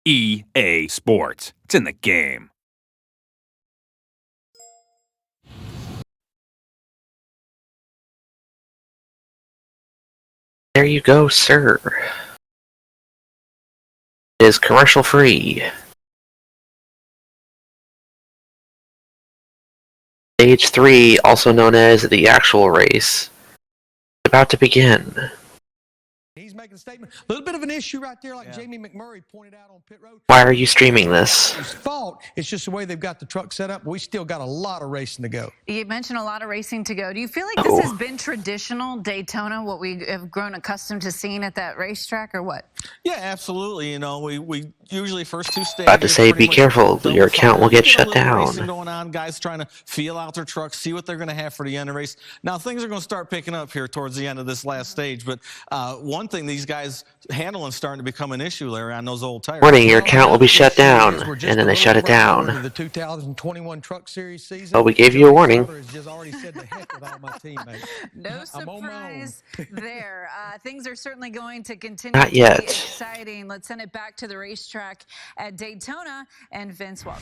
EA Sports. It's in the game. There you go, sir. It is commercial free. Stage 3, also known as the actual race, is about to begin. He's making a statement. A little bit of an issue right there, like Jamie McMurray pointed out on pit road. Why are you streaming this? His fault. It's just the way they've got the truck set up. We still got a lot of racing to go. You mentioned a lot of racing to go. Do you feel like this has been traditional Daytona, what we have grown accustomed to seeing at that racetrack, or what? Yeah, absolutely. You know, we usually first two stages. About to say, be careful, your account will get shut down. Racing going on, guys trying to feel out their trucks, see what they're going to have for the end of the race. Now things are going to start picking up here towards the end of this last stage. But one thing these guys handling starting to become an issue, Larry, on those old tires. Warning, your account will be shut down, and then they shut it down. The 2021 Truck Series season. Oh, we gave you a warning. No surprise there. Things are certainly going to continue Not to yet. be exciting. Let's send it back to the racetrack at Daytona and Vince Welch.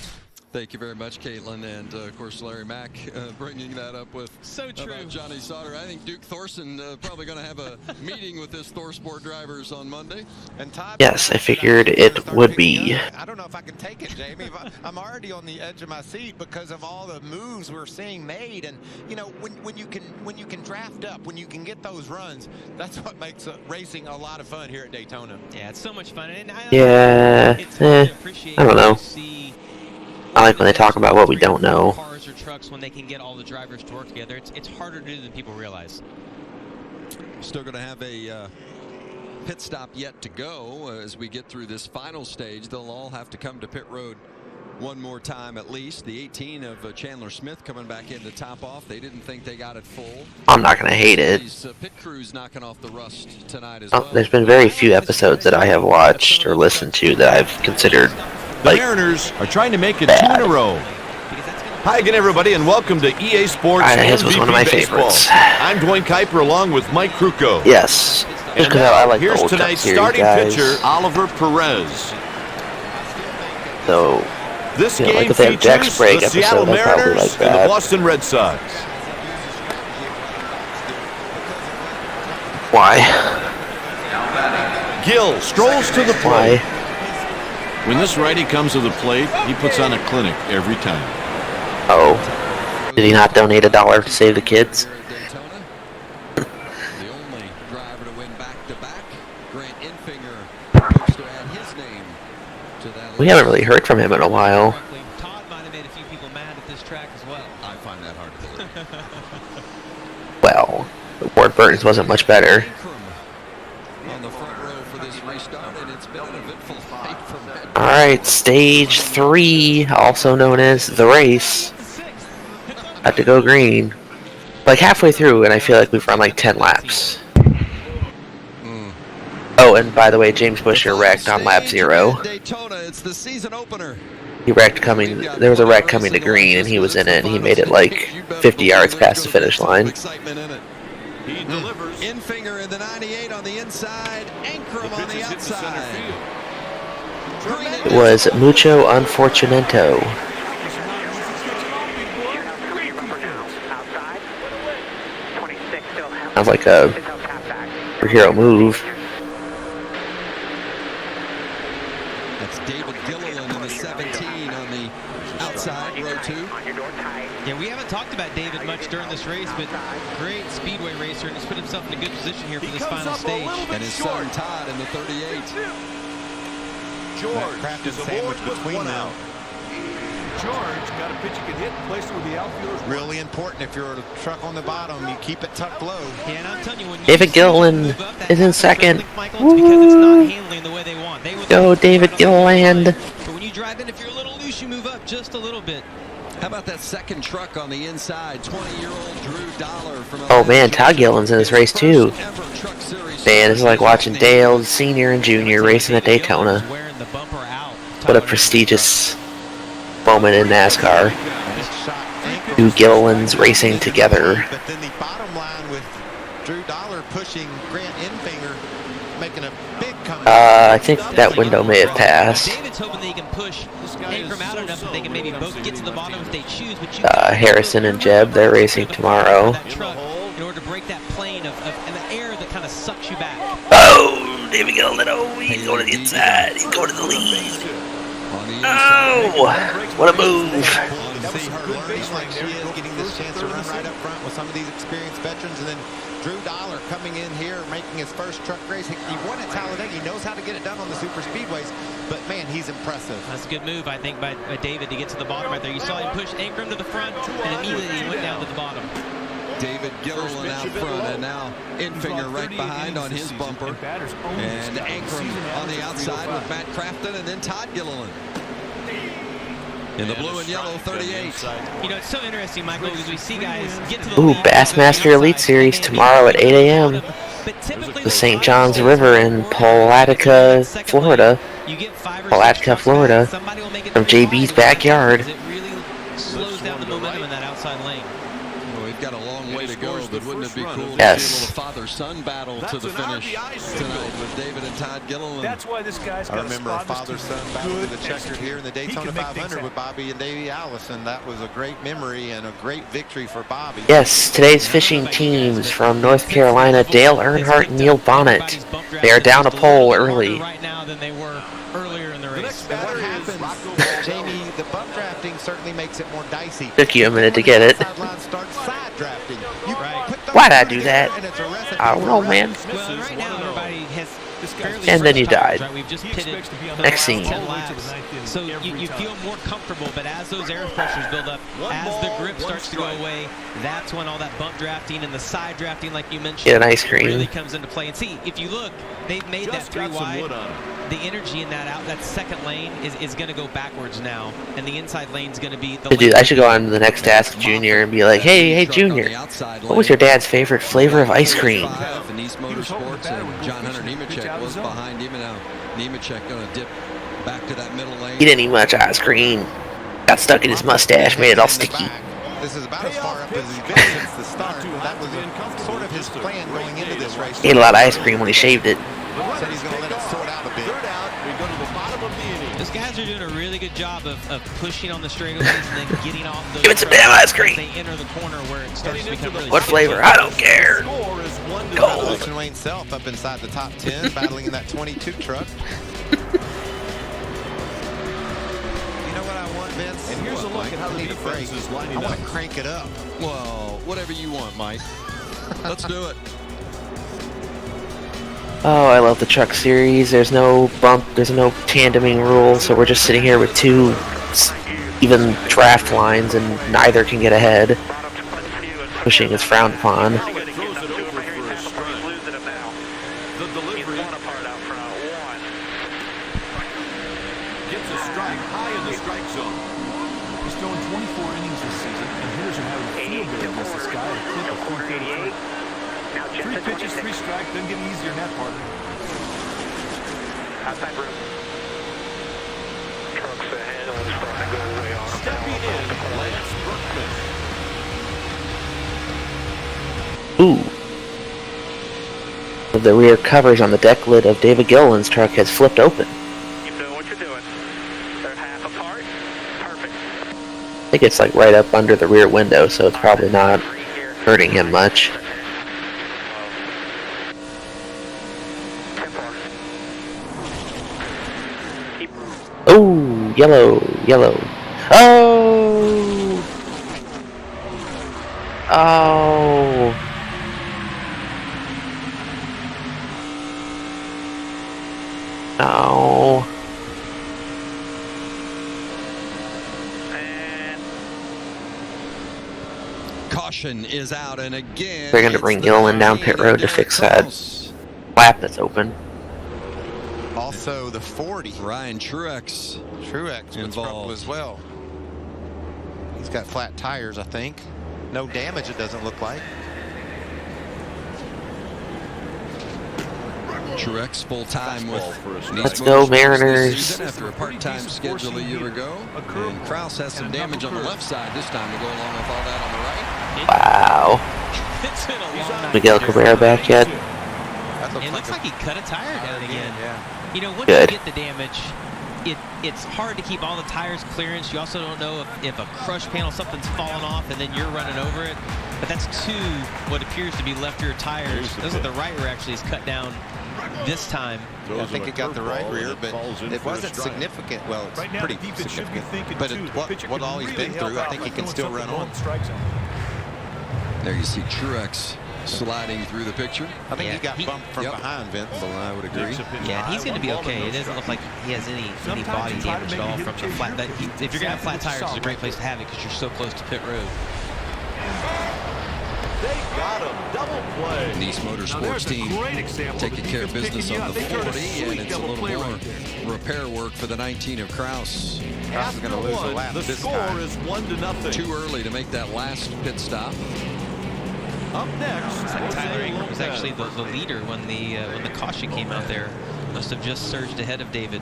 Thank you very much, Caitlin, and of course Larry Mack bringing that up with about Johnny Sauter. I think Duke Thorson probably going to have a meeting with his ThorSport drivers on Monday. And Todd, Yes, I figured it would be. I don't know if I can take it, Jamie. I'm already on the edge of my seat because of all the moves we're seeing made, and you know when you can draft up, when you can get those runs, that's what makes racing a lot of fun here at Daytona. Yeah, it's so much fun. And I don't know. I like when they talk about what we don't know. Cars or trucks when they can get all the drivers to work together. It's harder to do than people realize. Still going to have a pit stop yet to go as we get through this final stage. They'll all have to come to pit road one more time at least. The 18 of Chandler Smith coming back in to top off. They didn't think they got it full. I'm not going to hate it. These pit crews knocking off the rust tonight as well. There's been very few episodes that I have watched or listened to that I've considered The Mariners are trying to make it 2 in a row. Hi again, everybody, and welcome to EA Sports His was MVP one of my Baseball. favorites. I'm Dwayne Kuiper along with Mike Kruko. Yes. And Just 'cause I like the here's old Cup tonight's series, starting guys. pitcher, Oliver Perez. So, This you know, game like if they have Jack features Sprague the Seattle episode, I probably Mariners like and the that. Boston Red Sox. Why? Gill strolls to the Why? plate. When this righty comes to the plate, he puts on a clinic every time. Oh. Did he not donate $1 to save the kids? Daytona. The only driver to win back-to-back. Grant Enfinger hopes to add his name to that. We haven't really heard from him in a while. Todd might have made a few people mad at this track as well. I find that hard to believe. Well, Ward Burton's wasn't much better. On the front row for this restart, and it's been an eventful fight from that. Alright, stage 3, also known as the race. Had to go green. Like halfway through, and I feel like we've run like 10 laps. Oh, and by the way, James Buescher wrecked on lap 0. Daytona, it's the season opener. He wrecked coming, there was a wreck coming to green, and he was in it, and he made it like 50 yards past the finish line. Excitement in it. He delivers. Enfinger in the 98 on the inside, Ankrum on the outside. It was mucho unfortunado. Sounds like a superhero move. That's David Gilliland in the 17 on the outside, row 2. Yeah, we haven't talked about David much during this race, but great speedway racer and has put himself in a good position here for this final stage. And his son Todd in the 38. George is aboard between them. George got a pitch he could hit and place it with the outfielders. Really important if you're a truck on the bottom, you keep it tucked low. Yeah, and I'm telling you, when you David see people Gilliland move up that is in top second. traffic, Michael, it's because it's not handling the way they want. They would Go, like David to Gilliland. But when you drive in, if you're a little loose, you move up just a little bit. How about that second truck on the inside? 20-year-old Drew Dollar from Oh man, Todd Gilliland's in this race too. Man, this is like watching Dale Sr. and Jr. racing at Daytona. Wearing the bumper out. What a prestigious moment in NASCAR. Two Gillilands racing together. But then the bottom line with Drew Dollar pushing Grant Enfinger, making a big comeback. I think that window may have passed. David's hoping that he can push Ankrum out enough that they can maybe both get to the bottom if they choose. But Harrison and Jeb, they're racing tomorrow. In order to break that plane of and the air that kind of sucks you back. Oh, David Gilliland, he's going to the inside. He's going to the lead. Oh, what a move. See her learning like she is, getting this chance to run right up front with some of these experienced veterans. And then Drew Dollar coming in here, making his first truck race. He won at Talladega. He knows how to get it done on the super speedways. But, man, he's impressive. That's a good move, I think, by David to get to the bottom right there. You saw him push Ankrum to the front, and immediately he went down to the bottom. David Gilliland out front, and now Enfinger right behind on his bumper. And Ankrum on the outside with Matt Crafton, and then Todd Gilliland. In the blue and yellow 38. You know, it's so interesting, Michael, because we see guys get to the Bassmaster Elite Series tomorrow at 8 a.m. The St. Johns River in Palatka, Florida. Palatka, Florida. From JB's backyard. It really slows down the momentum in that outside lane. Well, we've got a long way to go, but wouldn't it be cool Yes. to see a little father-son battle to the finish tonight with David and Todd Gilliland? That's why this guy's I remember a father-son battle to the checkered here in the Daytona 500 with Bobby and Davey Allison. That was a great memory and a great victory for Bobby. Yes, today's fishing teams from North Carolina, Dale Earnhardt and Neil Bonnet. They are down a pole early. Right now than they were earlier in the race. And what happens, Jamie, the bump drafting certainly makes it more dicey. Took you a minute to get it. Sideline starts side drafting. Why'd I do that? I don't know, man. Well, right now everybody has fairly And then you fresh tires, died. right? We've just pitted the Next last scene. 10 laps. So you feel more comfortable, but as those air pressures build up, as the grip starts to go away, that's when all that bump drafting and the side drafting, like you mentioned, Get an ice cream. really comes into play. And see, if you look, they've made that 3 wide. The energy in that second lane is going to go backwards now, and the inside lane is going to be the Dude, I should go on to the next Ask Junior and be like, hey, Junior, what was your dad's favorite flavor of ice cream? And East Motorsports and John Hunter Nemechek was behind him, and now Nemechek going to dip back to that middle lane. He didn't eat much ice cream. Got stuck in his mustache, made it all sticky. This is about as far up as he's been since the start. That was sort of his plan going into this race. He ate a lot of ice cream when he shaved it. Said he's going to let it sort out a bit. Those guys are doing a really good job of pushing on the straightaways and then getting off those. Give it some damn ice cream. They enter the corner where it starts to become really What flavor? I don't care. Gold. Wayne Self up inside the top 10, battling in that 22 truck. You know what I want, Vince? And here's a look at how the defense is lining up. I want to crank it up. Well, whatever you want, Mike. Let's do it. Oh, I love the truck series. There's no bump, there's no tandeming rule, so we're just sitting here with two even draft lines and neither can get ahead. Pushing is frowned upon. Pitches, 3 strike, doesn't get easier than that, partner. Outside room. Trucks ahead and starting to go way off. Stepping in, Lance Brookman. Ooh. The rear covers on the deck lid of David Gilliland's truck has flipped open. Keep doing what you're doing. They're half apart. Perfect. I think it's like right up under the rear window, so it's probably not hurting him much. Oh, yellow. Oh! Oh! Oh. Caution is out, and again, They're going to bring Gilliland down pit road to fix that lap that's open. Also, the 40. Ryan Truex was trouble as well. He's got flat tires, I think. No damage, it doesn't look like. Truex full time with Let's go, Mariners. After a part-time schedule a year ago, and Kraus has some damage on the left side this time to go along with all that on the right. Wow. Miguel Cabrera back yet? It looks like he cut a tire down again. Yeah. You know, once Good. you get the damage, it's hard to keep all the tires clearance. You also don't know if a crush panel, something's fallen off, and then you're running over it. But that's what appears to be left rear tires. Those are the right rear actually is cut down this time. I think it got the right rear, but it wasn't significant. Well, it's pretty significant. But what all he's been through, I think he can still run on. There you see Truex sliding through the picture. I think he got bumped from behind, Vince. Well, I would agree. Yeah, he's going to be okay. It doesn't look like he has any body damage at all from the flat. If you're going to have flat tires, it's a great place to have it because you're so close to pit road. They got him. Double play. Nice Motorsports team taking care of business on the 40, and it's a little more repair work for the 19 of Kraus. Kraus is going to lose a lap the this score time. is 1-0. Too early to make that last pit stop. Up next, Looks like Tyler Ingram was actually the leader when the caution came out there. Must have just surged ahead of David.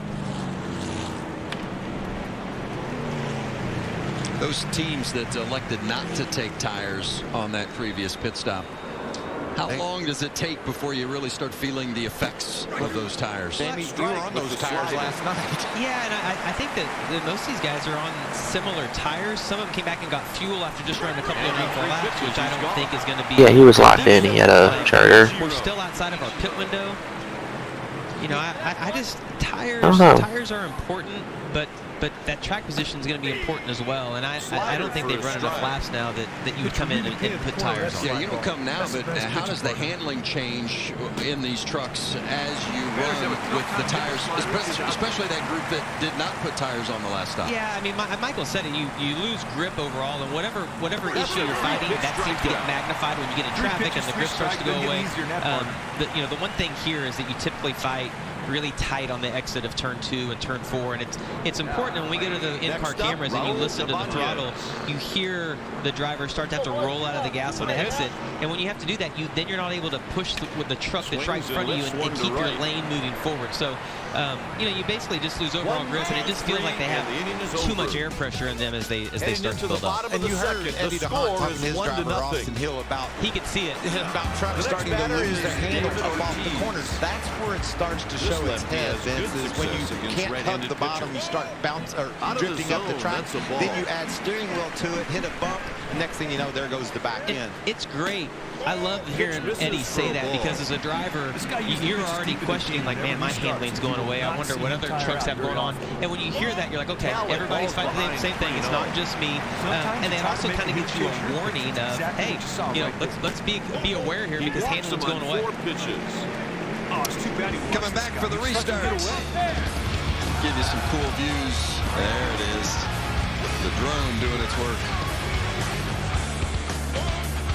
Those teams that elected not to take tires on that previous pit stop, how long does it take before you really start feeling the effects of those tires? Jamie, you were on those tires last night. Yeah, and I think that most of these guys are on similar tires. Some of them came back and got fuel after just running a couple of meaningful laps, which I don't think is going to be... Yeah, he was locked in. He had a charter. We're still outside of our pit window. You know, I just... Tires are important, but that track position is going to be important as well. And I don't think they've run enough laps now that you would come in and put tires on. Yeah, you don't come now, but how does the handling change in these trucks as you run with the tires, especially that group that did not put tires on the last stop? Yeah, I mean, Michael said it. You lose grip overall, and whatever issue you're fighting, that seems to get magnified when you get in traffic and the grip starts to go away. The one thing here is that you typically fight really tight on the exit of turn 2 and turn 4, and it's important when we go to the in-car cameras and you listen to the throttle, you hear the driver start to have to roll out of the gas on the exit, and when you have to do that, then you're not able to push with the truck that's right in front of you and keep your lane moving forward. So you know, you basically just lose overall grip, and it just feels like they have too much air pressure in them as they start to build up. And you heard Eddie DeHaan talking to his driver Austin Hill about see it about trucks starting to lose their handle up off the corners. That's where it starts to show its head, Vince, is when you can't hug the bottom, you start drifting up the track, then you add steering wheel to it, hit a bump, next thing you know, there goes the back end. It's great. I love hearing Eddie say that, because as a driver, you're already questioning, like, man, my handling's going away. I wonder what other trucks have going on. And when you hear that, you're like, okay, everybody's fighting the same thing. It's not just me. And it also kind of gives you a warning of, hey, you know, let's be aware here because handling's going away. Coming back for the restart. Give you some cool views. There it is. The drone doing its work.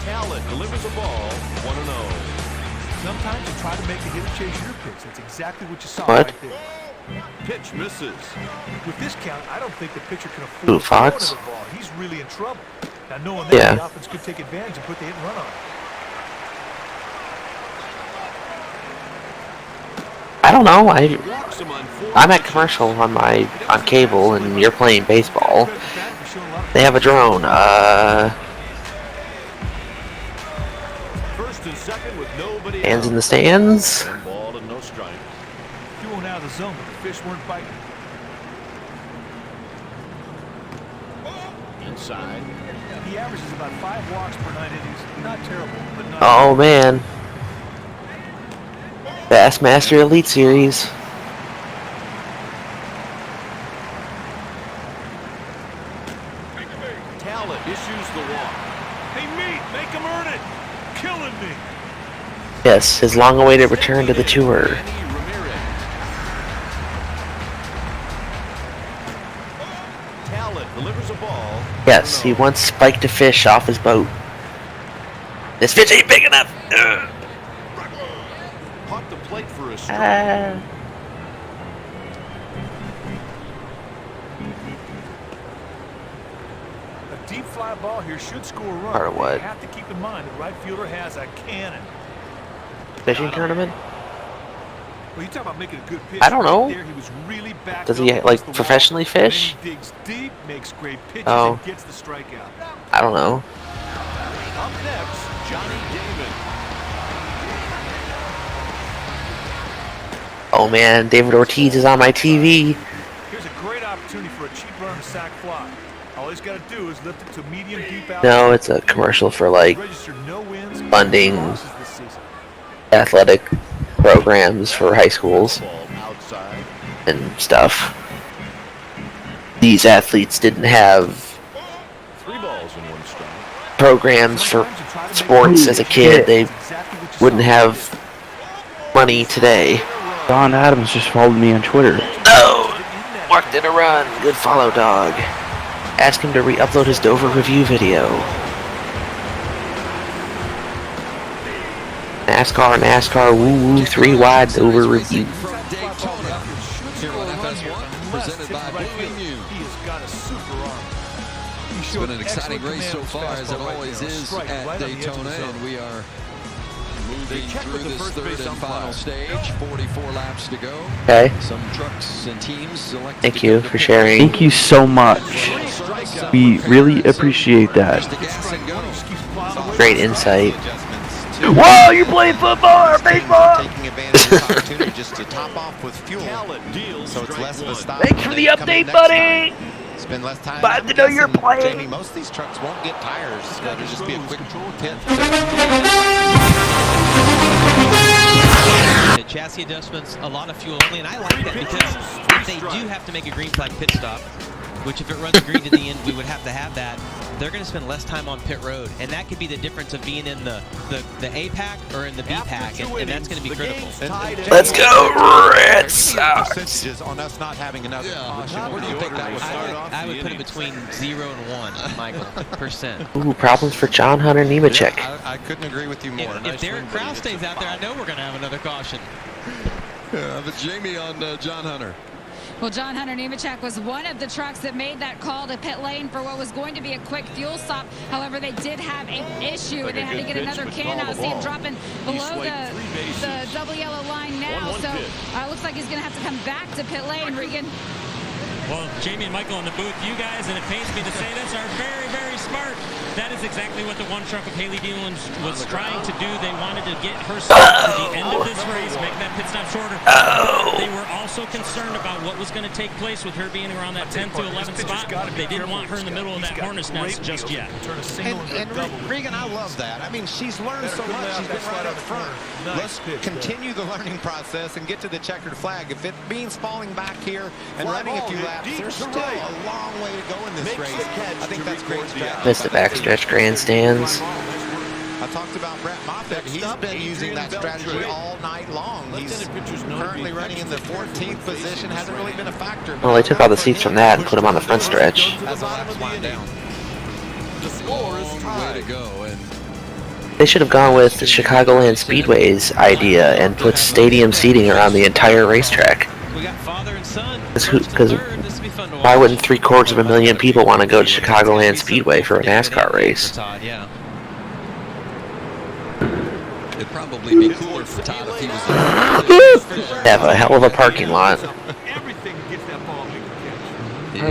Talent delivers a ball, 1-0. Sometimes you try to make a hitter chase your pitch. That's exactly what you saw What? right there. Pitch misses. With this count, I don't think the pitcher can Ooh, afford to Fox? throw another ball. He's really in trouble. Now, knowing that, the offense could take advantage and put the hit and run on it. I don't know. I'm at commercial on cable, and you're playing baseball. They have a drone. First and second with nobody Hands in the stands. One ball and no strike. You went out of the zone, but the fish weren't biting. Inside. He averages about 5 walks per 9 innings. Not terrible, but not... Oh man. Bassmaster Elite Series. Talent issues the walk. Hey, Meat, make him earn it. Killing me. Yes, his long-awaited return to the tour. Talent delivers a ball. Yes, he once spiked a fish off his boat. This fish ain't big enough! Ugh. Caught the plate for a strike. A deep fly ball here should score a run. Or what? You have to keep in mind the right fielder has a cannon. Fishing tournament? Well, you talk about making a good pitch. I don't know. Right there, he was really backed Does he up like against the professionally wall. And then fish? he digs deep, makes great pitches, Oh. and gets the strikeout. I don't know. Up next, Johnny Damon. Oh man, David Ortiz is on my TV. Here's a great opportunity for a cheap run to sack fly. All he's got to do is lift it to medium deep out. No, it's a commercial for like No wins, funding losses this season. athletic programs for high schools and stuff. These athletes didn't have 3 balls and 1 strike. programs for sports as a kid. They wouldn't have money today. Don Adams just followed me on Twitter. Oh! Walked in a run. Good follow, dog. Ask him to re-upload his Dover review video. NASCAR, woo woo, 3 wide Dover review. Here on FS1, presented by Blue Emu. It's been an exciting race so far, as it always is at Daytona, and we are moving through this third and final stage. 44 laps to go. Okay. Some trucks and teams select. Thank you for sharing. Thank you so much. We really appreciate that. Great insight. Whoa, you're playing football or baseball? Taking advantage of the opportunity just to top off with fuel. So it's less of a stop. Thanks for the update, buddy. Spend less time. Glad to know you're playing. Jamie, most of these trucks won't get tires. It'll just be a quick pit. The chassis adjustments, a lot of fuel only, and I like that because if they do have to make a green flag pit stop, which if it runs green to the end, we would have to have that, they're going to spend less time on pit road, and that could be the difference of being in the A pack or in the B pack, and that's going to be critical. Let's go, Red Sox! Percentages on us not having enough. Where do you think that would start off? I would put it between 0 and 1, Michael, percent. Ooh, problems for John Hunter Nemechek. I couldn't agree with you more. If Derek Krause stays out there, I know we're going to have another caution. Yeah, but Jamie on John Hunter. Well, John Hunter Nemechek was one of the trucks that made that call to pit lane for what was going to be a quick fuel stop. However, they did have an issue, and they had to get another can out. See him dropping below the double yellow line now. So looks like he's going to have to come back to pit lane, Regan. Well, Jamie and Michael in the booth, you guys, and it pains me to say this, are very, very smart. That is exactly what the one truck of Haley Dillon was trying to do. They wanted to get her to the end of this race, make that pit stop shorter. They were also concerned about what was going to take place with her being around that 10th to 11th spot. They didn't want her in the middle of that hornet's nest just yet. And Regan, I love that. I mean, she's learned so much. She's been right up front. Let's continue the learning process and get to the checkered flag. If it means falling back here and running a few laps, there's still a long way to go in this race. I think that's great strategy. Missed the backstretch grandstands. I talked about Brett Moffitt. He's been using that strategy all night long. He's currently running in the 14th position. Hasn't really been a factor. Well, they took all the seats from that and put them on the front stretch. As the laps wind down. The score is tied. Way to go. And they should have gone with the Chicagoland Speedway's idea and put stadium seating around the entire racetrack. We got father and son. Because why wouldn't 750,000 people want to go to Chicagoland Speedway for a NASCAR race? It'd probably be cooler for Todd if he was They have a hell of a parking lot.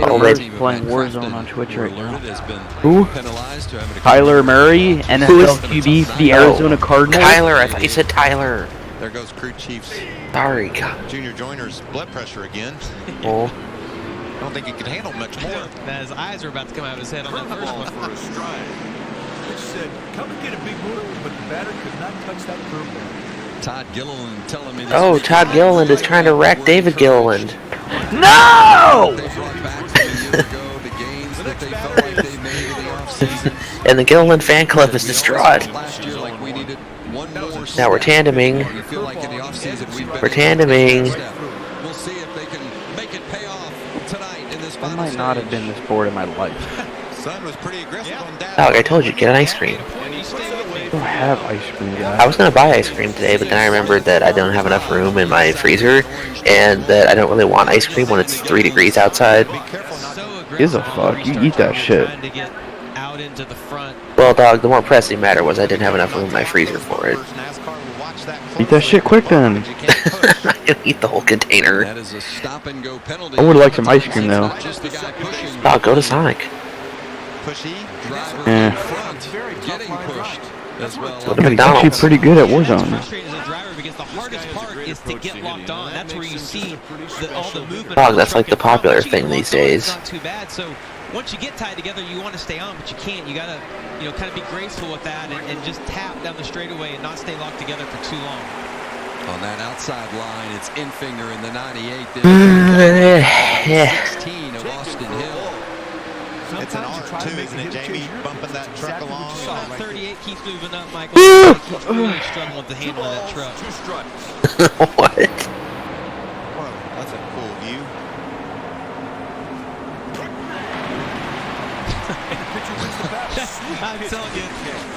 Oh, they're playing Warzone on Twitch right now. Who? Kyler Murray, NFL QB for the Arizona Cardinals. Kyler, I thought you said Tyler. There goes crew chief's Sorry, God. Junior Joyner's blood pressure again. Oh. I don't think he could handle much more. His eyes were about to come out of his head on that first one. For a stride. Which said, come and get a big move, but the batter could not touch that curveball. Todd Gilliland telling me. Oh, Todd Gilliland is trying to wreck David Gilliland. No! And the Gilliland fan club is distraught. Now we're tandeming. We're tandeming. We'll see if they can make it pay off tonight in this. I might not have been this bored in my life. Son was pretty aggressive on that. Dog, I told you, get an ice cream. I don't have ice cream, guys. I was going to buy ice cream today, but then I remembered that I don't have enough room in my freezer, and that I don't really want ice cream when it's 3 degrees outside. Gives a fuck, you eat that shit. Well, dog, the more pressing matter was I didn't have enough room in my freezer for it. Eat that shit quick then. I can eat the whole container. That is a stop and go penalty. I would like some ice cream though. Dog, go to Sonic. Yeah. Getting pushed as well. I'm actually pretty good at Warzone. is the hardest part is to get locked on. That's where you see all the movement. Dog, that's like the popular thing these days. Not too bad. So once you get tied together, you want to stay on, but you can't. You gotta, kind of be graceful with that and just tap down the straightaway and not stay locked together for too long. On that outside line, it's Infinger in the 98. Yeah. 16 of Austin Hill. It's an art too, isn't it, Jamie? Bumping that truck along. 38 keeps moving up, Michael. He's really struggling with the handle of that truck. What? Whoa, that's a cool view. I'm telling you,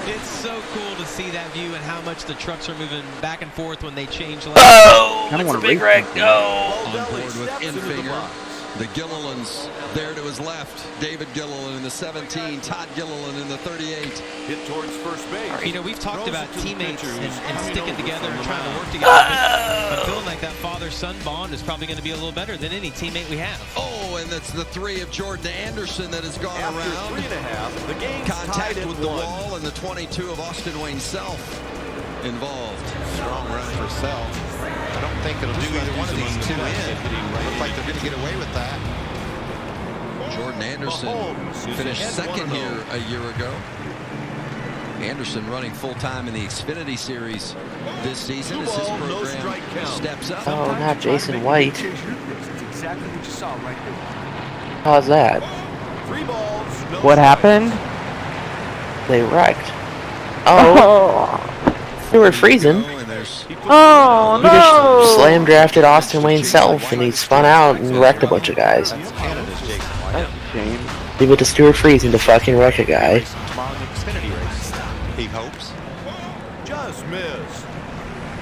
it's so cool to see that view and how much the trucks are moving back and forth when they change lanes. Oh, it's a big wreck. Go. On board with Infinger. The Gillilands there to his left. David Gilliland in the 17. Todd Gilliland in the 38. Hit towards first base. We've talked about teammates and sticking together and trying to work together. I'm feeling like that father-son bond is probably going to be a little better than any teammate we have. Oh, and that's the 3 of Jordan Anderson that has gone After around. 3.5, the game's Contact tied at with the 1. wall, and the 22 of Austin Wayne Self involved. Strong run for Self. I don't think it'll do either one of these two in. Looks like they're going to get away with that. Jordan Anderson finished second here a year ago. Anderson running full-time in the Xfinity Series this season as his program steps up. Oh, not Jason White. That's exactly what you saw right there. How's that? 3 balls, no What happened? They wrecked. Oh. They were freezing. Oh, He just slam drafted Austin Wayne Self, and he spun out and wrecked a bunch of guys. That's Canada's Jason White. That's a shame. Leave it to Stuart Friesen to fucking wreck a guy. Tomorrow in the Xfinity race. He hopes. Just miss.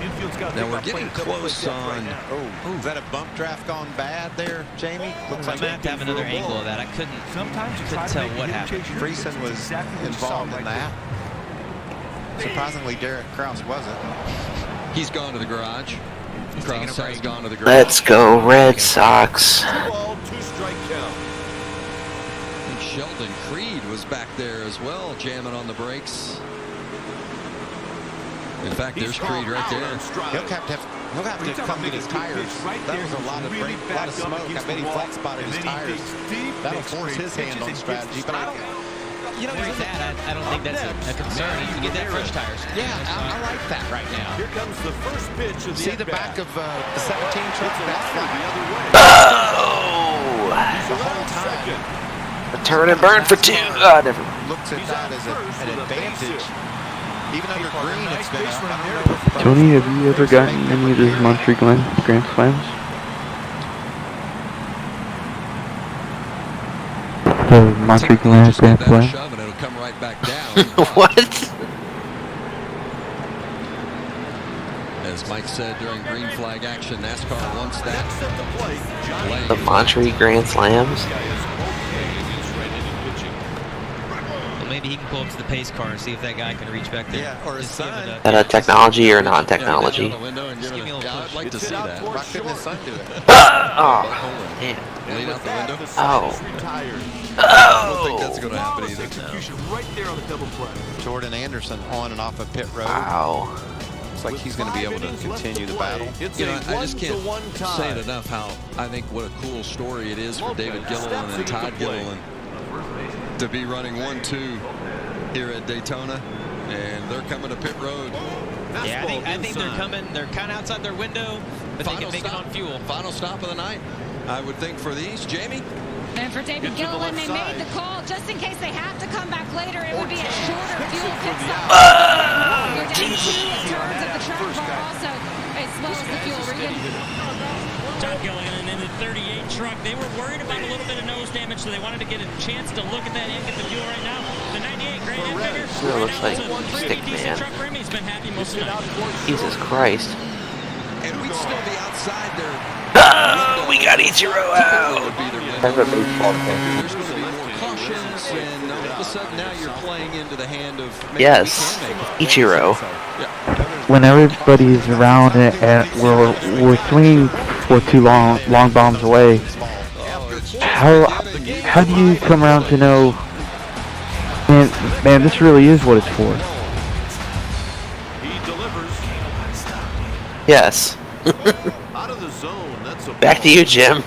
Infield's got Now we're getting close on. Oh, is that a bump draft gone bad there, Jamie? Looks I'm like going to have to have another angle of that. I couldn't tell what happened. Friesen was involved in that. Surprisingly, Derek Kraus wasn't. He's gone to the garage. Kraus has gone to the garage. Let's go, Red Sox. 2 ball, 2 strike count. And Sheldon Creed was back there as well, jamming on the brakes. In fact, there's Creed right there. He'll have to come get his tires. That was a lot of smoke. I bet he flat spotted his tires. That'll force his hand on strategy. But I don't. I don't think that's a concern. You can get that fresh tires. Yeah, I like that right now. Here comes the first pitch of the See the back of the 17 truck? That's the flat. other way. Oh! The whole time. A turn and burn for 2. Oh, never mind. Looks at that as an advantage. Even under green, it's been Tony, have you ever gotten any of those Montreal Grand Slams? The Montreal Grand Slam? Shove and it'll come right back down. What? As Mike said during green flag action, NASCAR wants that. The Montreal Grand Slams? Well, maybe he can pull up to the pace car and see if that guy can reach back there. Yeah, or his son. Is that a technology or non-technology? I'd like to see that. Why couldn't his son do it? Oh, man. Lean out the window. Oh. I don't think that's going to happen either. Execution right there on the double play. Jordan Anderson on and off of pit road. Wow. Looks like he's going to be able to continue the battle. I just can't say it enough how I think what a cool story it is for David Gilliland and Todd Gilliland to be running 1-2 here at Daytona, and they're coming to pit road. Yeah, I think they're coming. They're kind of outside their window, but they can make it on fuel. Final stop of the night, I would think, for these. Jamie? And for David Gilliland, they made the call just in case they have to come back later. It would be a shorter fuel pit stop. You're down to turns of the track bar also, as well as the fuel reading. Todd Gilliland in the 38 truck. They were worried about a little bit of nose damage, so they wanted to get a chance to look at that and get the fuel right now. The 98 Grand Infinger. Sure looks like Stick Man. Truck for him. He's been happy most of the night. Jesus Christ. And we'd still be outside there. Oh, we got Ichiro out. There's going to be more cautions, and all of a sudden now you're playing into the hand of... Yes, Ichiro. When everybody's around and we're swinging for too long bombs away, how do you come around to know, man, this really is what it's for? He delivers. Yes. Out of the zone. That's a Back to you, Jim.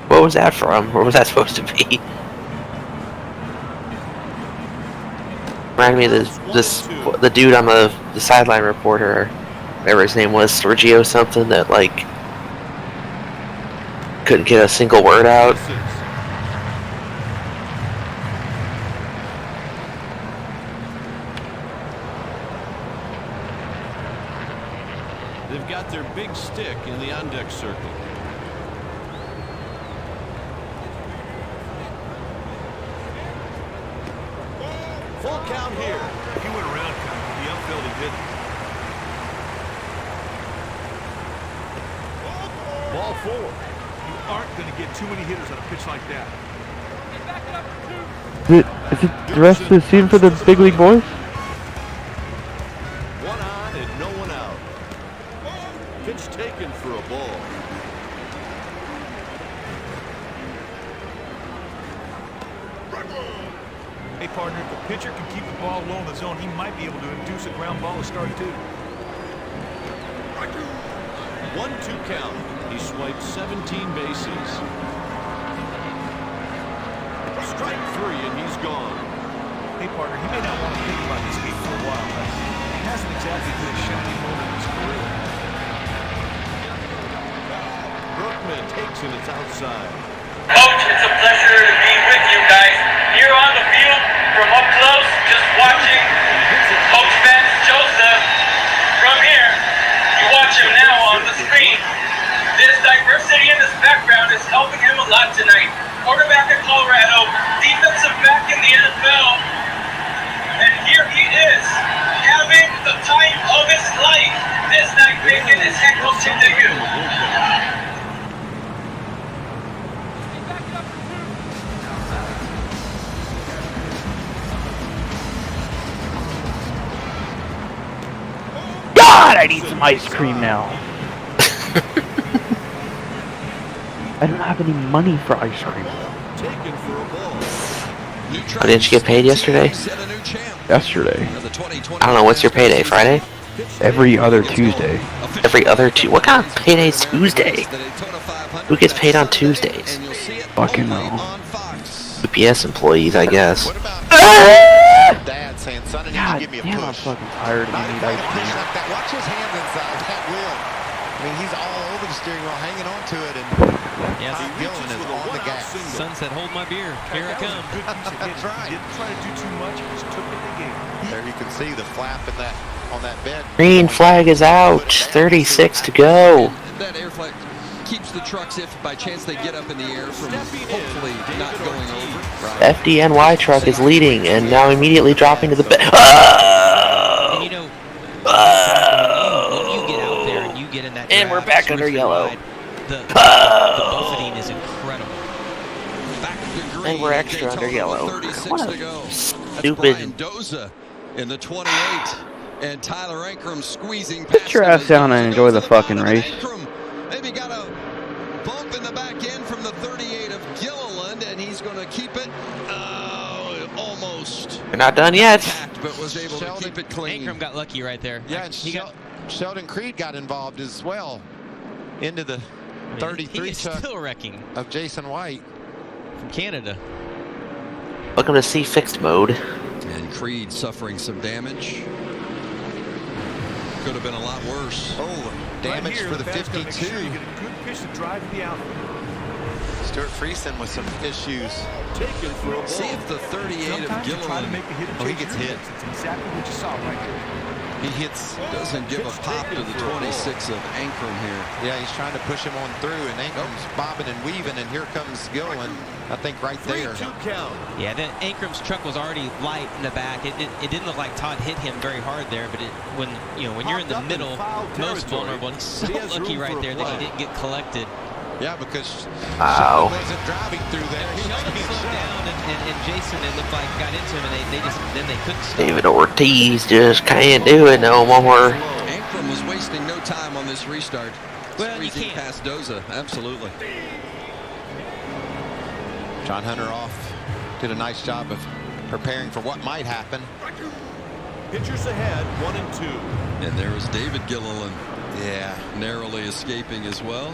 What was that from? Where was that supposed to be? Reminded me of the dude on the sideline reporter, whatever his name was, Sergio something, that like couldn't get a single word out. They've got their big stick in the on-deck circle. Full count here. He went around, the outfield he did. Ball 4. You aren't going to get too many hitters on a pitch like that. Is it the rest of the season for the big league boys? One on and no one out. Pitch taken for a ball. Hey, partner, if the pitcher can keep the ball low in the zone, he might be able to induce a ground ball to start, too. 1-2 count. He swiped 17 bases. Strike 3 and he's gone. Hey, partner, he may not want to think about this game for a while, but he hasn't exactly been a shining moment in his career. Brookman takes it. It's outside. Coach, it's a pleasure to be with you guys. Here on the field, from up close, just watching Coach Vance Joseph. From here, you watch him now on the screen. This diversity in this background is helping him a lot tonight. Quarterback at Colorado, defensive back in the NFL, and here he is, having the time of his life this night, making his head coaching debut. God, I need some ice cream now. I don't have any money for ice cream. Taken for a ball. Oh, didn't you get paid yesterday? Yesterday. I don't know, what's your payday? Friday? Every other Tuesday. Every other What kind of payday is Tuesday? Who gets paid on Tuesdays? Fucking no. UPS employees, I guess. Dad saying, son, I need God to give me a damn, I'm push. fucking tired and I need ice cream. Like that. Watch his hands inside that wheel. I mean, he's all over the steering wheel, hanging on to it, and Yes. Steve Gillen is on the gas. Son said, hold my beer. Here I come. That's right. He didn't try to do too much, he just took it to the game. There you can see the flap in that on that bed. Green flag is out. 36 to go. That air flag keeps the trucks, if by chance they get up in the air, from hopefully not going over. Right. FDNY truck is leading and now immediately dropping to the bed. And you know, when you get out there and you get in that And we're back under yellow. Ride, the buffeting is incredible. And we're extra under yellow. What a stupid. Brian Doza in the 28, and Tyler Ankrum squeezing past. Sit your ass down and enjoy the fucking race. Maybe got a bump in the back end from the 38 of Gilliland, and he's going to keep it almost. We're not done yet. But was able to keep it clean. Ankrum got lucky right there. Yeah, and Sheldon Creed got involved as well into the 33 He's truck still wrecking of Jason White from Canada. Welcome to C fixed mode. And Creed suffering some damage. Could have been a lot worse. Oh, damage for the 52. Make sure you get a good pitch to drive the outfield. Stuart Friesen with some issues. Taken for a ball. See if the 38 Sometimes of you try to Gilliland make the hit Oh, he gets hit. It's exactly what you saw right there. He hits. doesn't give a pop to the 26 of Ankrum here. Yeah, he's trying to push him on through, and Ankrum's bobbing and weaving, and here comes Gilliland, I think right there. 3-2 count. Yeah, then Ankrum's truck was already light in the back. It didn't look like Todd hit him very hard there, but when you're in the middle, most vulnerable, and he's so lucky right there that he didn't get collected. Yeah, because Wow. Sheldon wasn't driving through there. Sheldon slowed down, and Jason, it looked like, got into him, and they couldn't stop. David Ortiz just can't do it no more. Ankrum was wasting no time on this restart. Well, you Squeezing can't. past Doza, absolutely. John Hunter off. Did a nice job of preparing for what might happen. Pitchers ahead, 1 and 2. And there was David Gilliland. Yeah. Narrowly escaping as well.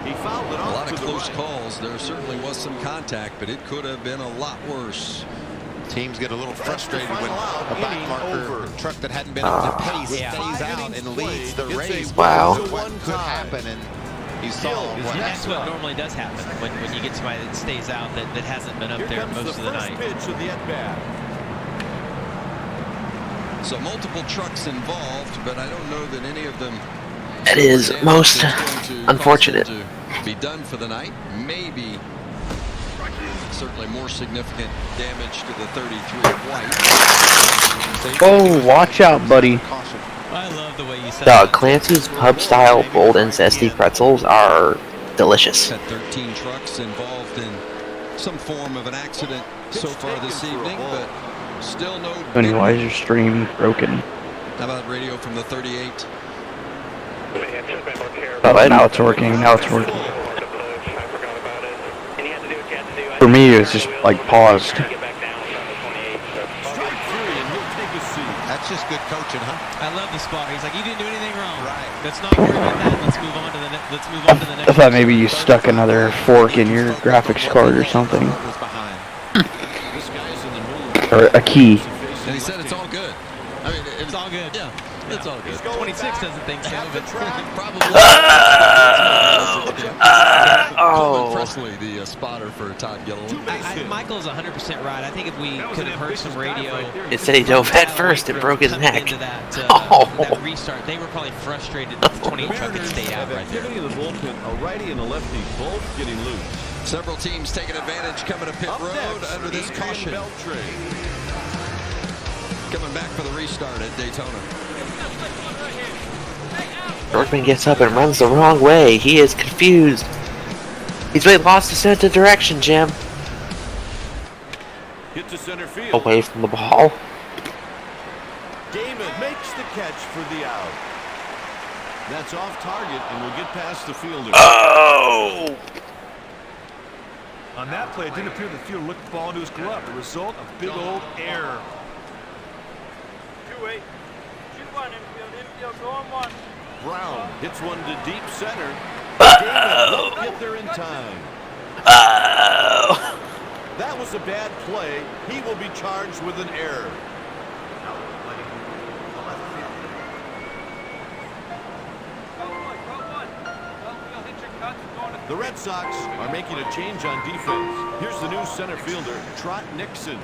He fouled it A off lot to of the close right. calls. There certainly was some contact, but it could have been a lot worse. Teams get a little frustrated when a back marker truck that hadn't been on the pace stays out and leads the race. Wow. What could happen, and you saw what That's what normally does happen when you get somebody that stays out that hasn't been up there most of the night. Pitch of the at-bat. So multiple trucks involved, but I don't know that any of them. It is most unfortunate. To be done for the night. Maybe certainly more significant damage to the 33 of White. Oh, watch out, buddy. I love the way you said Dog, that. Clancy's pub-style bold and zesty pretzels are delicious. Had 13 trucks involved in some form of an accident so far this evening, but still no. Tony, why is your stream broken? How about radio from the 38? Oh, now it's working. Now it's working. For me, it was just like paused. That's just good coaching, huh? I love the spotter. He's like, you didn't do anything wrong. Right. Let's not worry about that. Let's move on to the next. I thought maybe you stuck another fork in your graphics card or something. Or a key. And he said it's all good. I mean, It's all good. Yeah, it's all good. 26 doesn't think so, but Probably. Oh. Presley, the spotter for Todd Gilliland. Michael's 100% right. I think if we could have heard some radio. It said he dove head first and broke his neck. Into that, Oh. that restart, they were probably frustrated that the 28 truck had stayed out right there. Activity in the bullpen, a righty and a lefty, both getting loose. Several teams taking advantage coming to pit road next, under this Adrian caution. Beltre. Coming back for the restart at Daytona. Berkman gets up and runs the wrong way. He is confused. He's really lost his sense of direction, Jim. Hit to center field. Away from the ball. Damon makes the catch for the out. That's off target and will get past the fielder. Oh! On that play, it didn't appear the fielder looked the ball into his glove. The result, a big old error. 2-8. 2-1 infield, going 1. Brown hits one to deep center. Damon won't get there in time. Oh! That was a bad play. He will be charged with an error. The Red Sox are making a change on defense. Here's the new center fielder, Trot Nixon.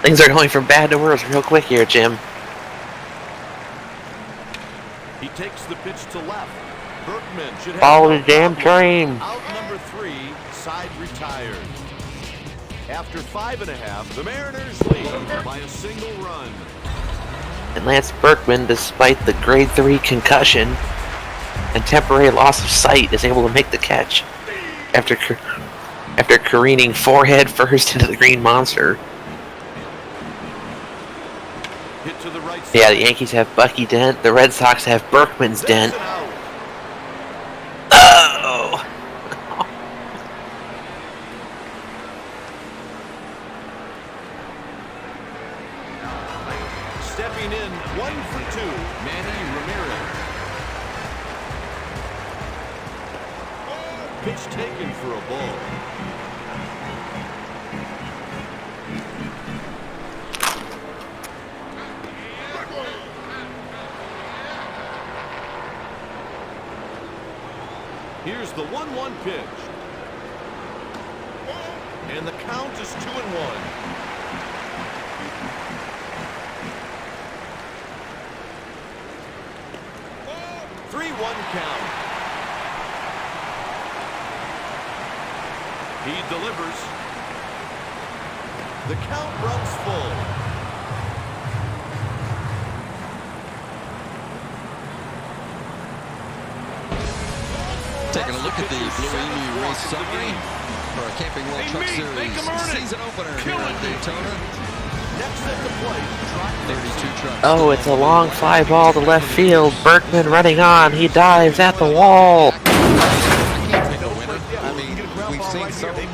Things are going from bad to worse real quick here, Jim. He takes the pitch to left. Berkman should have Follow the damn train. Out number 3, side retired. After 5.5, the Mariners lead by a single run. And Lance Berkman, despite the grade 3 concussion and temporary loss of sight, is able to make the catch after careening forehead first into the Green Monster. Hit to the right side. Yeah, the Yankees have Bucky Dent. The Red Sox have Berkman's Dent. Oh! Stepping in, 1 for 2, Manny Ramirez. Pitch taken for a ball. Here's the 1-1 pitch. And the count is 2-1. 3-1 count. He delivers. The count runs full. Taking a look at the Blue Emu race summary for our Camping World Truck Series season opener here at Daytona. Next at the plate, 32 trucks. Oh, it's a long fly ball to left field. Berkman running on. He dives at the wall. I mean, we've seen so many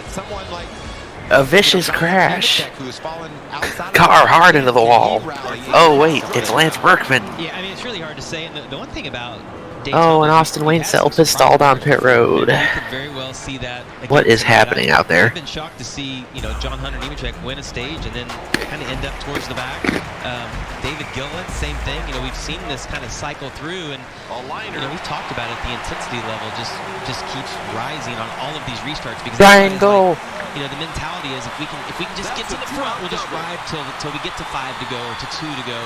someone like A vicious crash. who's fallen outside Car hard into the wall. Oh wait, it's Lance Berkman. Yeah, I mean, it's really hard to say. And the one thing about Oh, and Austin Wayne self-installed on pit road. you could very well see that. What is happening out there? I've been shocked to see, John Hunter Nemechek win a stage and then kind of end up towards the back. David Gilliland, same thing. We've seen this kind of cycle through, and we've talked about it. The intensity level just keeps rising on all of these restarts because triangle. The mentality is if we can just get to the front, we'll just ride till we get to 5 to go or to 2 to go.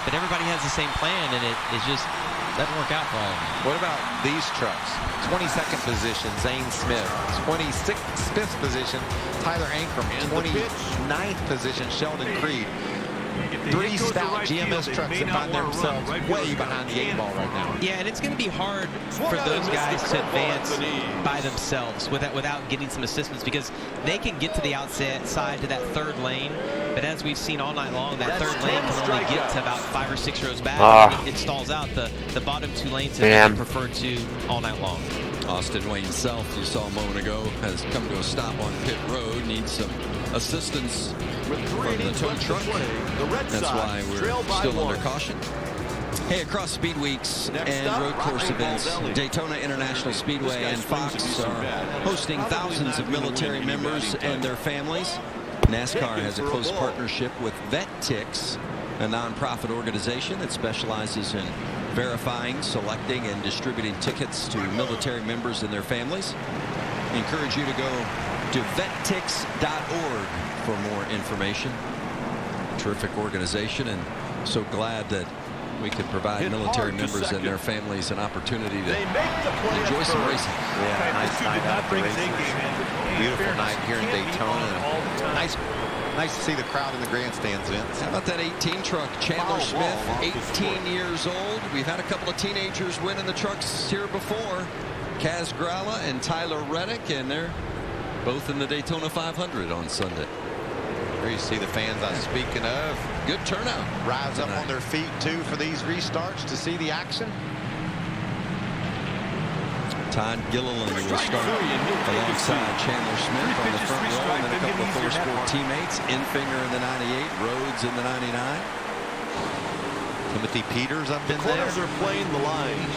But everybody has the same plan, and it just doesn't work out for all of them. What about these trucks? 22nd position, Zane Smith. 26th position, Tyler Ankrum. 29th position, Sheldon Creed. 3 stout GMS trucks that find themselves way behind the 8 ball right now. Yeah, and it's going to be hard for those guys to advance by themselves without getting some assistance, because they can get to the outside to that 3rd lane, but as we've seen all night long, that 3rd lane can only get to about 5 or 6 rows back. It stalls out. The bottom 2 lanes have been preferred to all night long. Austin Wayne Self, you saw a moment ago, has come to a stop on pit road, needs some assistance from the tow truck. That's why we're still under caution. Hey, across Speed Weeks and road course events, Daytona International Speedway and Fox are hosting thousands of military members and their families. NASCAR has a close partnership with VetTix, a nonprofit organization that specializes in verifying, selecting, and distributing tickets to military members and their families. I encourage you to go to vettix.org for more information. Terrific organization, and so glad that we could provide military members and their families an opportunity to enjoy some racing. Yeah, nice night out for racing. Beautiful night here in Daytona. Nice to see the crowd in the grandstands, Vince. How about that 18 truck? Chandler Smith, 18 years old. We've had a couple of teenagers win in the trucks here before. Kaz Grala and Tyler Reddick, and they're both in the Daytona 500 on Sunday. There you see the fans I'm speaking of. Good turnout. Rise up on their feet, too, for these restarts to see the action. Todd Gilliland will start alongside Chandler Smith on the front row, and then a couple of ThorSport teammates. Infinger in the 98, Rhodes in the 99. Timothy Peters up in there. Corners are playing the lines.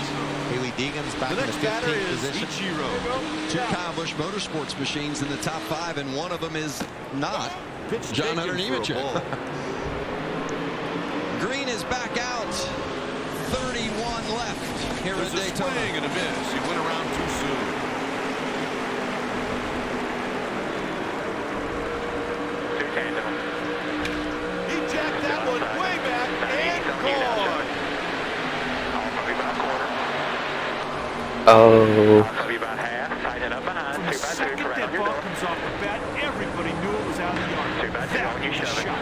Haley Deegan's back in the 15th position. Two Kyle Busch Motorsports machines in the top 5, and one of them is not John Hunter Nemechek. Green is back out. 31 left here at Daytona. Swing and a miss. He went around too soon. He jacked that one way back and gone. Oh.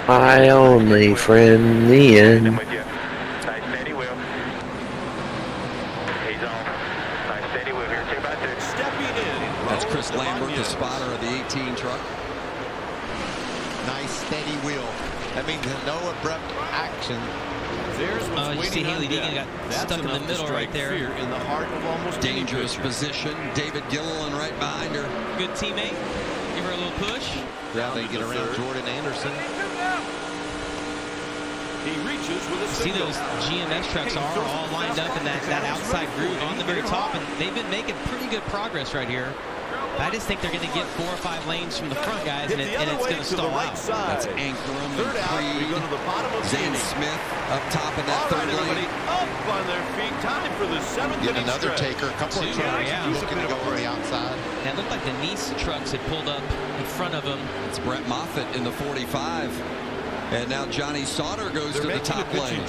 My only friend, the end. That's Chris Lambert, the spotter of the 18 truck. Nice steady wheel. That means no abrupt action. You see Haley Deegan got stuck in the middle right there. In the heart of almost dangerous position. David Gilliland right behind her. Good teammate. Give her a little push. Yeah, they get around Jordan Anderson. He reaches with a See those GMS trucks are all lined up in that outside groove on the very top, and they've been making pretty good progress right here. I just think they're going to get 4 or 5 lanes from the front guys, and it's going to stall out. That's Ankrum and Creed. Zane Smith up top in that third lane. Up on their feet. Time for the 7th Get another taker. A couple of trucks. He's going to go on the outside. And it looked like the Nice trucks had pulled up in front of him. It's Brett Moffitt in the 45. And now Johnny Sauter goes to the top lane.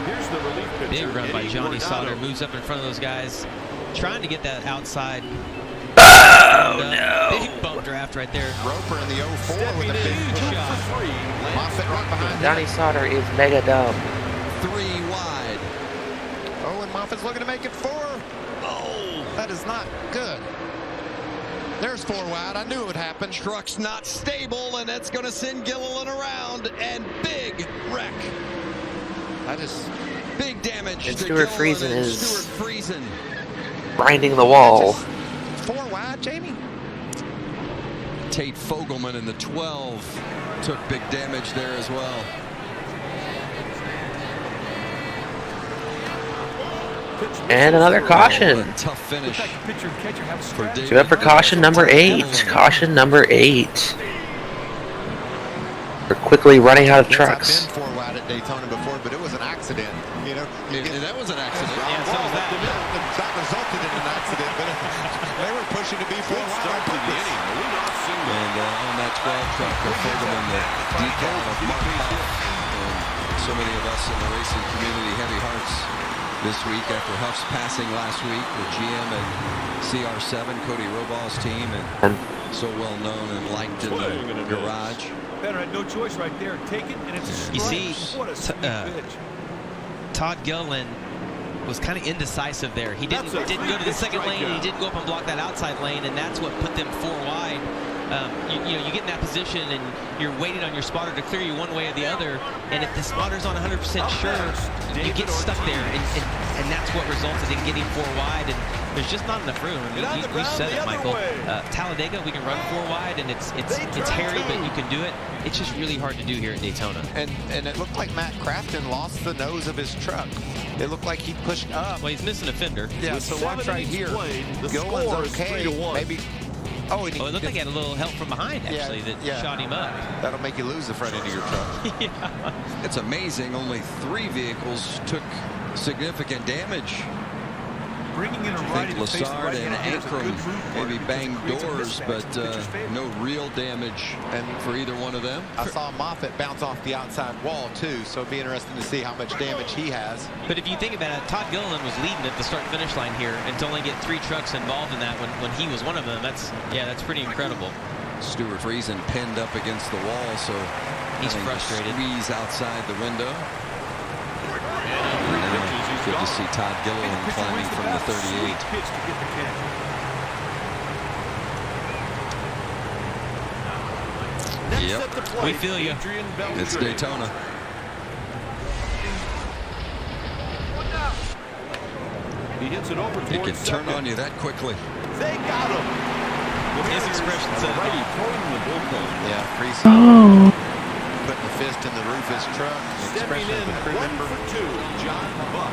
Here's the relief pitcher. Big run by Johnny Sauter. Moves up in front of those guys. Trying to get that outside. Oh, no. Big bump draft right there. Roper in the 04 with a big shot. Moffitt right behind him. Johnny Sauter is mega dumb. 3 wide. Oh, and Moffitt's looking to make it 4. Oh, that is not good. There's 4 wide. I knew it would happen. Truck's not stable, and that's going to send Gilliland around, and big wreck. That is big damage. And to Stuart Gilliland Friesen and is Stuart Friesen grinding the wall. 4 wide, Jamie. Tate Fogelman in the 12 took big damage there as well. And another caution. Tough finish. Give up for caution number 8. Caution number 8. We're quickly running out of trucks. I've been 4 wide at Daytona before, but it was an accident. You know, that was an accident. Yeah, so was that. That resulted in an accident, but they were pushing to be 4 wide on purpose. And on that 12 truck, Fogelman, the decal of Mark Huff, and so many of us in the racing community, heavy hearts this week after Huff's passing last week. The GM at CR7, Cody Robaugh's team, and so well known and liked in the garage. Better had no choice right there. Take it, and it's a strike. You see, what a sweet pitch. Todd Gilliland was kind of indecisive there. He didn't go to the second lane, and he didn't go up and block that outside lane, and that's what put them 4 wide. You know, you get in that position and you're waiting on your spotter to clear you one way or the other, and if the spotter's on 100% sure, you get stuck there, and that's what resulted in getting 4 wide, and there's just not enough room. I mean, you said it, Michael. Talladega, we can run 4 wide, and it's hairy, but you can do it. It's just really hard to do here at Daytona. And it looked like Matt Crafton lost the nose of his truck. It looked like he pushed up. Well, he's missing a fender. Yeah, so watch right here. Gilliland's okay. Maybe. Oh, it looked like he had a little help from behind, actually, that shot him up. That'll make you lose the front end of your truck. Yeah. It's amazing. Only 3 vehicles took significant damage. Bringing in a I think Lassard and Ankrum maybe banged doors, but no real damage for either one of them. I saw Moffitt bounce off the outside wall, too, so it'll be interesting to see how much damage he has. But if you think about it, Todd Gilliland was leading at the start-finish line here, and to only get 3 trucks involved in that when he was one of them, that's pretty incredible. Stuart Friesen pinned up against the wall, so he's frustrated. Squeeze outside the window. Good to see Todd Gilliland climbing from the 38. Yep. We feel you. It's Daytona. He hits it over. It can turn on you that quickly. They got him. His expression said it all. Yeah, Friesen putting the fist in the roof of his truck. Stepping in, 1 for 2, John Buck.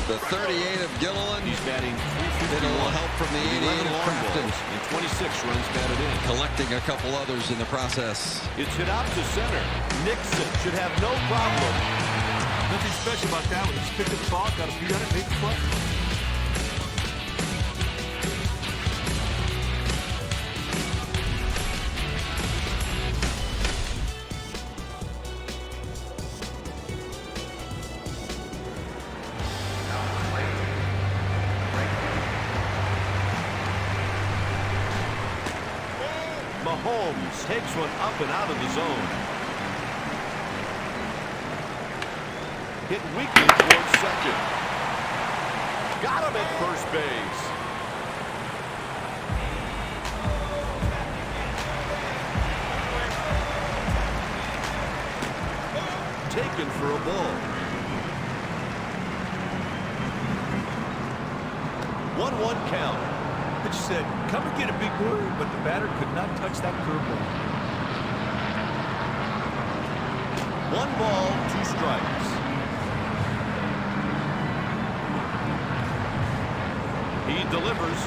The 38 of Gilliland. He's batting Getting a little help from the 88 of Crafton. And 26 runs batted in. Collecting a couple others in the process. It's hit out to center. Nixon should have no problem. Nothing special about that one. Just picked up the ball, got a feet on it, made the play. Mahomes takes one up and out of the zone. Hit weakly towards second. Got him at first base. Taken for a ball. 1-1 count. Pitch said, come and get a big boy, but the batter could not touch that curveball. 1 ball, 2 strikes. He delivers.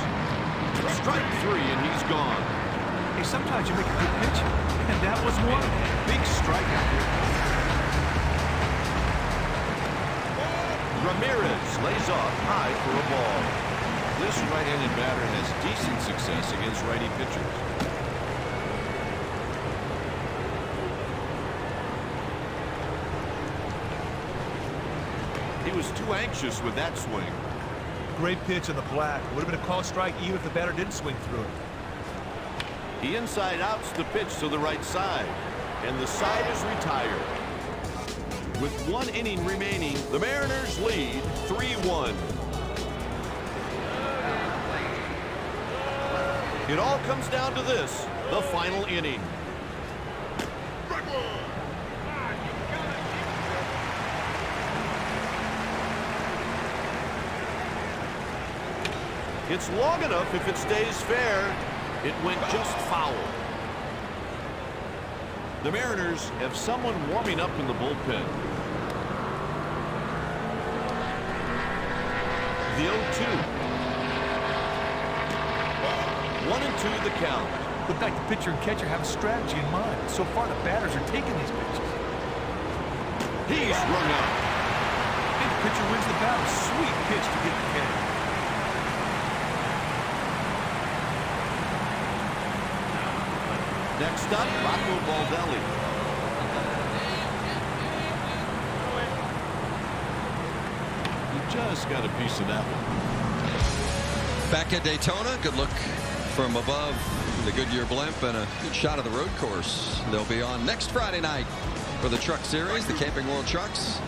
Strike 3, and he's gone. Hey, sometimes you make a good pitch, and that was one. Big strike out there. Ramirez lays off high for a ball. This right-handed batter has decent success against righty pitchers. He was too anxious with that swing. Great pitch on the black. Would have been a called strike even if the batter didn't swing through it. He inside outs the pitch to the right side, and the side is retired. With 1 inning remaining, the Mariners lead 3-1. It all comes down to this, the final inning. It's long enough if it stays fair. It went just foul. The Mariners have someone warming up in the bullpen. The 0-2. 1-2 the count. Looked like the pitcher and catcher have a strategy in mind. So far, the batters are taking these pitches. He's rung out. And the pitcher wins the battle. Sweet pitch to get the K. Next up, Rocco Baldelli. He just got a piece of that one. Back at Daytona, good look from above the Goodyear blimp and a good shot of the road course. They'll be on next Friday night for the Truck Series, the Camping World Trucks.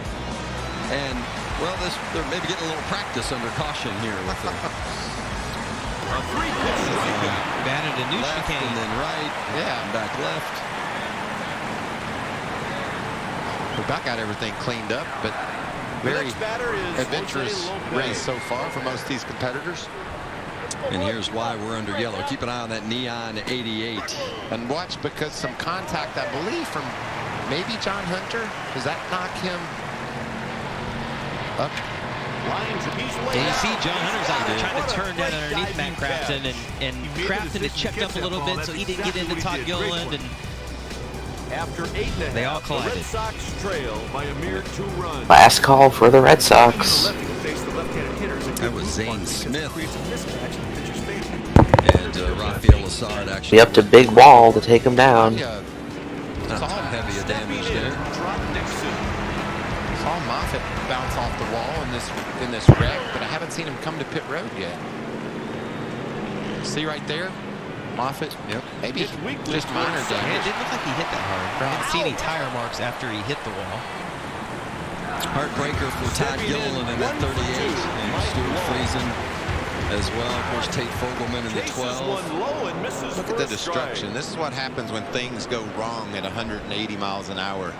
And, well, they're maybe getting a little practice under caution here with the a 3-pitch strikeout. Batted a new left chicane. and then right. Yeah. And back left. We about got everything cleaned up, but very adventurous race so far for most of these competitors. And here's why we're under yellow. Keep an eye on that neon 88. And watch, because some contact, I believe, from maybe John Hunter. Does that knock him up? And you see John Hunter's out there trying to turn down underneath Matt Crafton, and Crafton had checked up a little bit, so he didn't get into Todd Gilliland, and after 8.5, they all collided. The Red Sox trail by a mere 2 runs. Last call for the Red Sox. That was Zane Smith. And Rafael Assad actually Be up to Big Wall to take him down. not too heavy a damage there. Saw Moffitt bounce off the wall in this wreck, but I haven't seen him come to pit road yet. See right there? Moffitt, maybe just minor damage. It didn't look like he hit that hard. I didn't see any tire marks after he hit the wall. Heartbreaker for Todd Gilliland in that 38. And Stuart Friesen as well. Of course, Tate Fogelman in the 12. Look at the destruction. This is what happens when things go wrong at 180 miles an hour.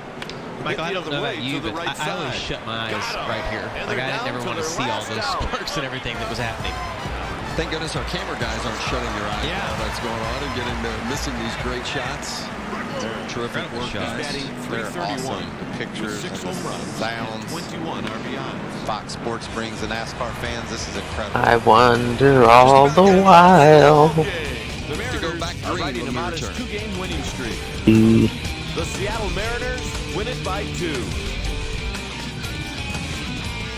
Michael, I don't know about you, but I always shut my eyes right here. Like, I didn't never want to see all those sparks and everything that was happening. Thank goodness our camera guys aren't shutting their eyes while that's going on and getting missing these great shots. They're terrific work, guys. They're awesome. The pictures and the sounds. 21 RBI. Fox Sports brings the NASCAR fans. This is incredible. I wonder all the while. To go back green when we return. 2-game winning streak. The Seattle Mariners win it by 2.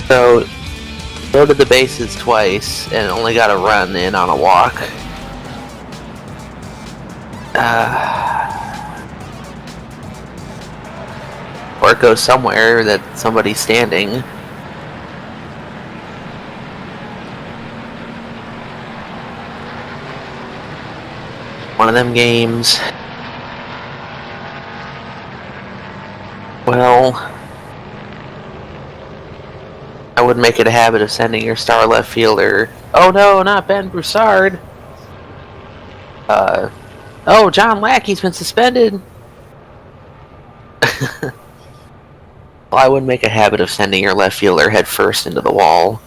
So, go to the bases twice and only got a run in on a walk. Or it goes somewhere that somebody's standing. One of them games. Well, I would make it a habit of sending your star left fielder. Oh no, not Ben Broussard. Oh, John Lackey's been suspended. Well, I would make a habit of sending your left fielder head first into the wall.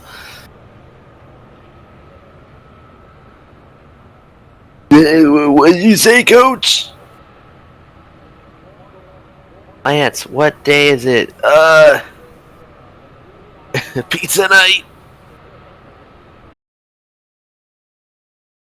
What did you say, Coach? Lance, what day is it? Pizza night.